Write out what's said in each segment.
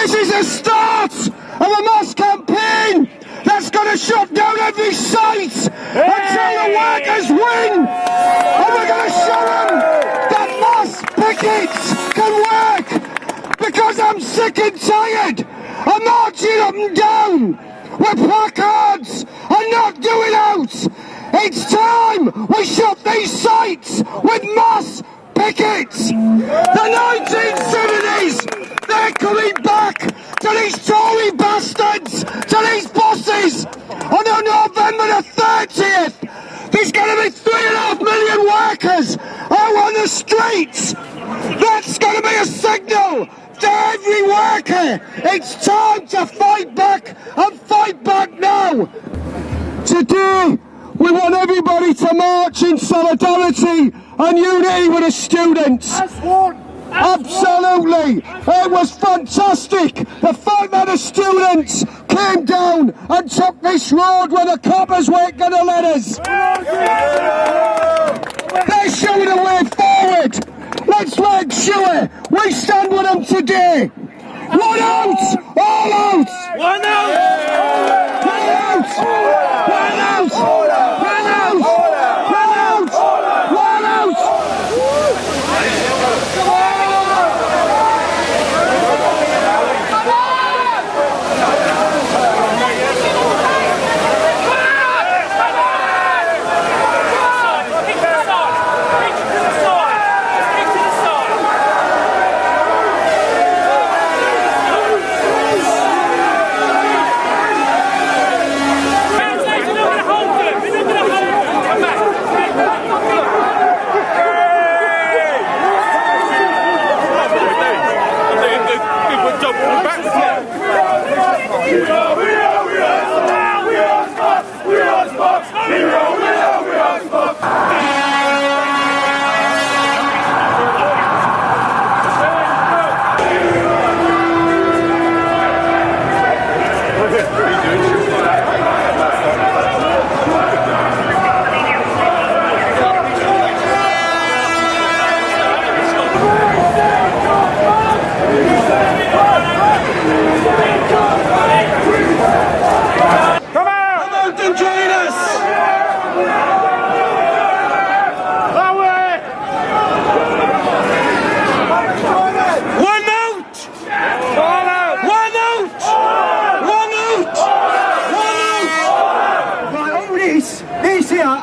This is the start of a mass campaign that's going to shut down every site until the workers win. And we're going to show them that mass pickets can work, because I'm sick and tired of marching up and down with placards and not doing out. It's time we shut these sites with mass pickets. The 1970s, they're coming back to these Tory bastards, to these bosses. On November the 30th, there's going to be 3.5 million workers out on the streets. That's going to be a signal to every worker. It's time to fight back, and fight back now. Today, we want everybody to march in solidarity and unity with the students. Absolutely. It was fantastic. The fact that the students came down and took this road where the coppers weren't going to let us. They're showing the way forward. Let's make sure we stand with them today. One out! All out! One out! One out! One out! One out! One out! One out!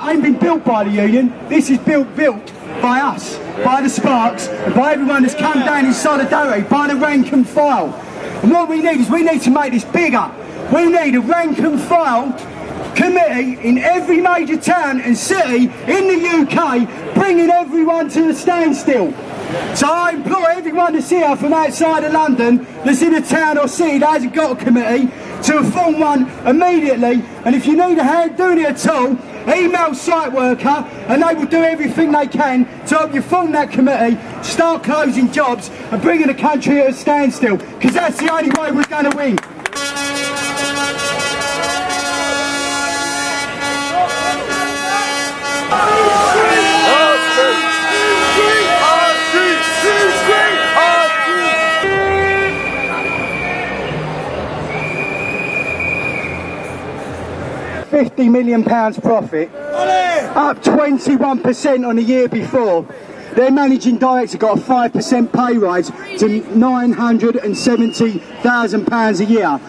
Ain't been built by the union. This is built by us, by the Sparks, and by everyone that's come down in solidarity, by the rank and file. And what we need is we need to make this bigger. We need a rank and file committee in every major town and city in the UK, bringing everyone to a standstill. So I implore everyone that's here from outside of London, that's in a town or city that hasn't got a committee, to form one immediately. And if you need a hand doing it at all, email site worker and they will do everything they can to help you form that committee, start closing jobs and bringing the country at a standstill, because that's the only way we're going to win. £50 million profit, up 21% on the year before. Their managing director got a 5% pay rise to £970,000 a year.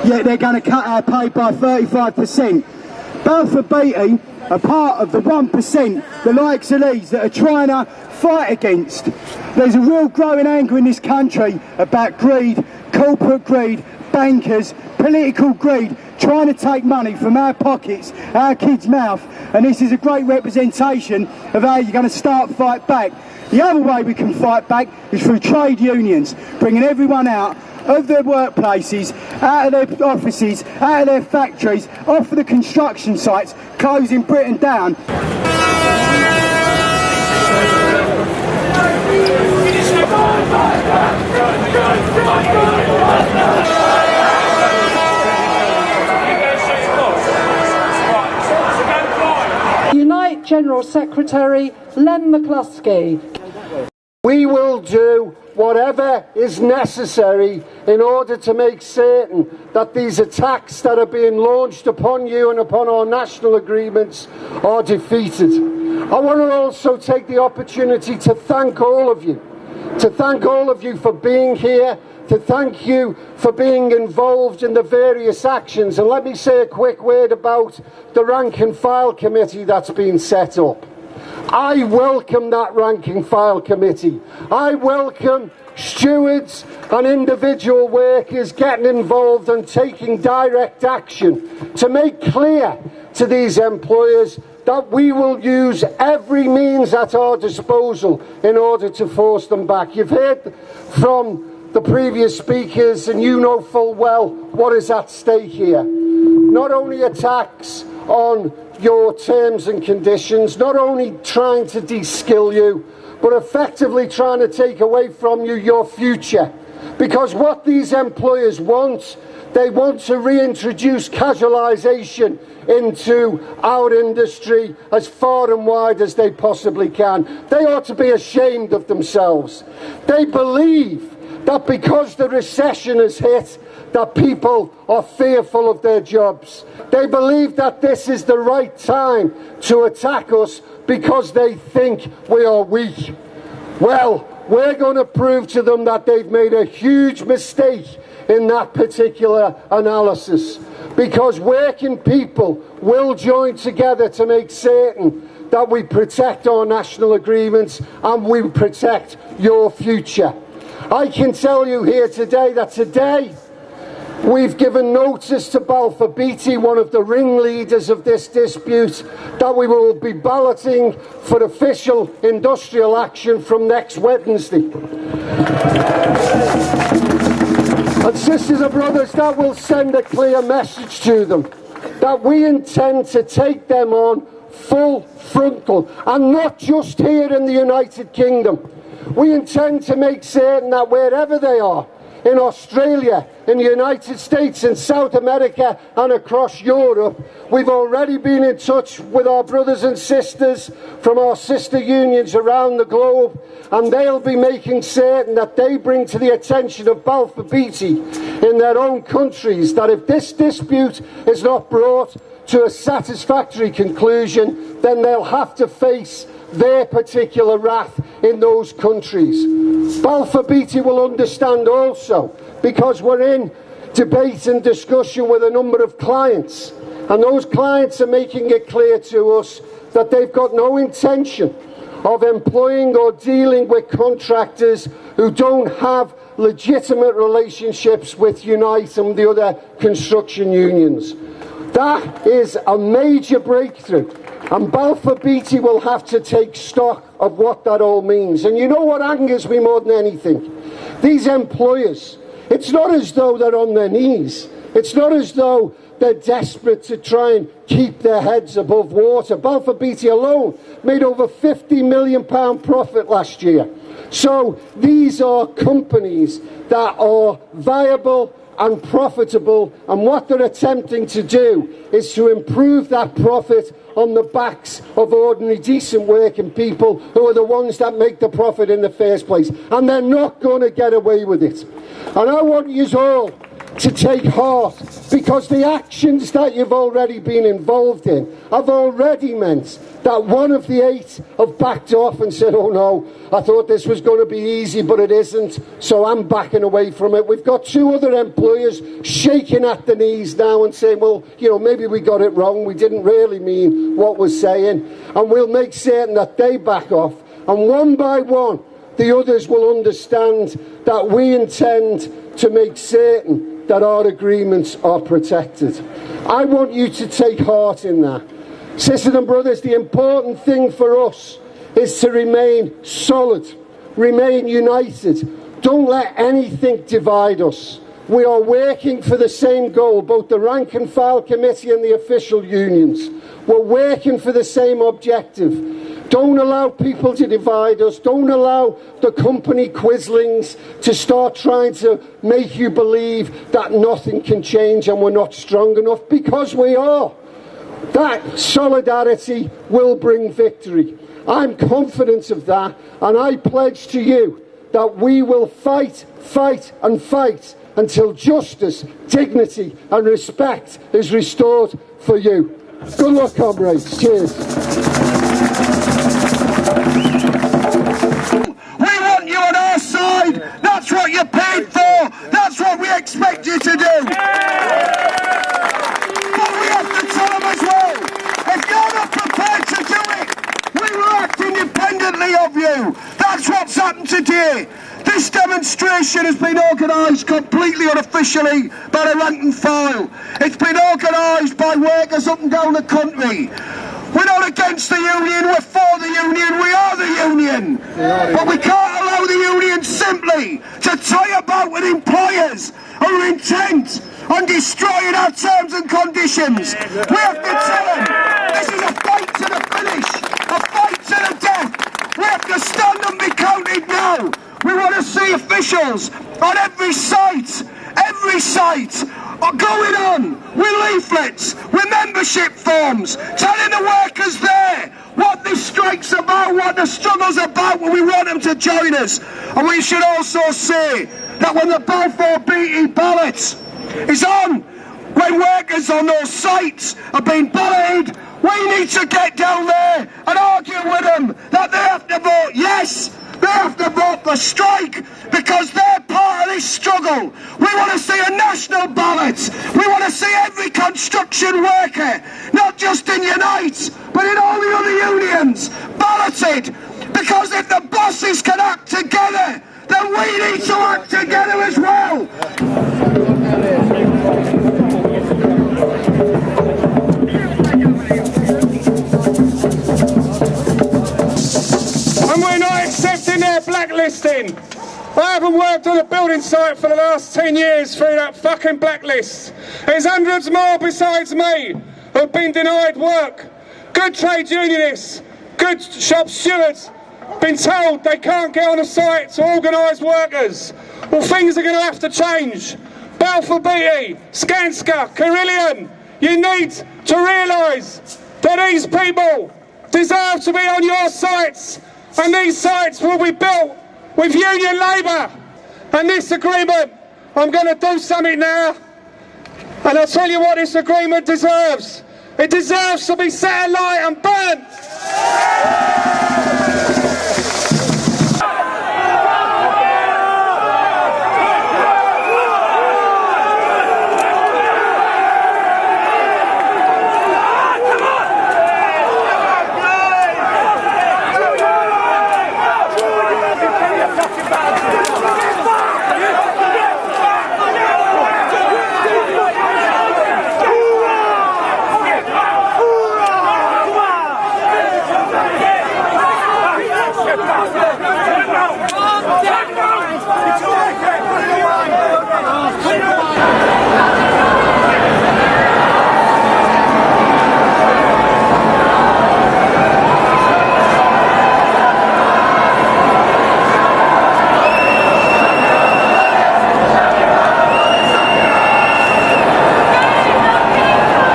Yet they're going to cut our pay by 35%. Balfour Beatty are part of the 1%, the likes of these, that are trying to fight against. There's a real growing anger in this country about greed, corporate greed, bankers, political greed, trying to take money from our pockets, our kids' mouth, and this is a great representation of how you're going to start fight back. The other way we can fight back is through trade unions, bringing everyone out of their workplaces, out of their offices, out of their factories, off of the construction sites, closing Britain down. Unite General Secretary Len McCluskey. We will will do whatever is necessary in order to make certain that these attacks that are being launched upon you and upon our national agreements are defeated. I want to also take the opportunity to thank all of you, for being here, to thank you for being involved in the various actions. And let me say a quick word about the rank and file committee that's been set up. I welcome that rank and file committee. I welcome stewards and individual workers getting involved and taking direct action to make clear to these employers that we will use every means at our disposal in order to force them back. You've heard from the previous speakers, and you know full well what is at stake here. Not only attacks on your terms and conditions, not only trying to de-skill you, but effectively trying to take away from you your future. Because what these employers want, they want to reintroduce casualisation into our industry as far and wide as they possibly can. They ought to be ashamed of themselves. They believe that because the recession has hit, that people are fearful of their jobs. They believe that this is the right time to attack us because they think we are weak. Well, we're going to prove to them that they've made a huge mistake in that particular analysis, because working people will join together to make certain that we protect our national agreements and we protect your future. I can tell you here today that today we've given notice to Balfour Beatty, one of the ringleaders of this dispute, that we will be balloting for official industrial action from next Wednesday. And sisters and brothers, that will send a clear message to them that we intend to take them on full frontal, and not just here in the United Kingdom. We intend to make certain that wherever they are, in Australia, in the United States, in South America and across Europe, we've already been in touch with our brothers and sisters from our sister unions around the globe, and they'll be making certain that they bring to the attention of Balfour Beatty in their own countries that if this dispute is not brought to a satisfactory conclusion, then they'll have to face their particular wrath in those countries. Balfour Beatty will understand also, because we're in debate and discussion with a number of clients, and those clients are making it clear to us that they've got no intention of employing or dealing with contractors who don't have legitimate relationships with Unite and the other construction unions. That is a major breakthrough, and Balfour Beatty will have to take stock of what that all means. And you know what angers me more than anything? These employers, it's not as though they're on their knees. It's not as though they're desperate to try and keep their heads above water. Balfour Beatty alone made over £50 million profit last year. So these are companies that are viable and profitable, and what they're attempting to do is to improve that profit on the backs of ordinary decent working people who are the ones that make the profit in the first place, and they're not going to get away with it. And I want you all to take heart, because the actions that you've already been involved in have already meant that one of the 8 have backed off and said, oh no, I thought this was going to be easy, but it isn't, so I'm backing away from it. We've got 2 other employers shaking at the knees now and saying, well, you know, maybe we got it wrong, we didn't really mean what we're saying, and we'll make certain that they back off, and one by one the others will understand that we intend to make certain that our agreements are protected. I want you to take heart in that. Sisters and brothers, the important thing for us is to remain solid, remain united. Don't let anything divide us. We are working for the same goal, both the rank and file committee and the official unions. We're working for the same objective. Don't allow people to divide us. Don't allow the company quislings to start trying to make you believe that nothing can change and we're not strong enough, because we are. That solidarity will bring victory. I'm confident of that, and I pledge to you that we will fight, fight and fight until justice, dignity and respect is restored for you. Good luck, comrades. Cheers. We want you on our side. That's what you're paid for. That's what we expect you to do. But we have to tell them as well, if you're not prepared to do it, we will act independently of you. That's what's happened today. This demonstration has been organised completely unofficially by the rank and file. It's been organised by workers up and down the country. We're not against the union, we're for the union, we are the union. But we can't allow the union simply to tie about with employers who are intent on destroying our terms and conditions. We have to tell them this is a fight to the finish, a fight to the death. We have to stand and be counted now. We want to see officials on every site going on with leaflets, with membership forms, telling the workers there what this strike's about, what the struggle's about, when we want them to join us. And we should also say that when the Balfour BE ballot is on, when workers on those sites are being balloted, we need to get down there and argue with them that they have to vote yes. They have to vote for strike because they're part of this struggle. We want to see a national ballot. We want to see every construction worker, not just in Unite, but in all the other unions, balloted. Because if the bosses can act together, then we need to act together as well. And we're not accepting their blacklisting. I haven't worked on a building site for the last 10 years through that fucking blacklist. There's hundreds more besides me who've been denied work. Good trade unionists, good shop stewards, been told they can't get on a site to organise workers. Well, things are going to have to change. Balfour BE, Skanska, Carillion, you need to realise that these people deserve to be on your sites. And these sites will be built with union labour. And this agreement, I'm going to do something now. And I'll tell you what this agreement deserves. It deserves to be set alight and burnt.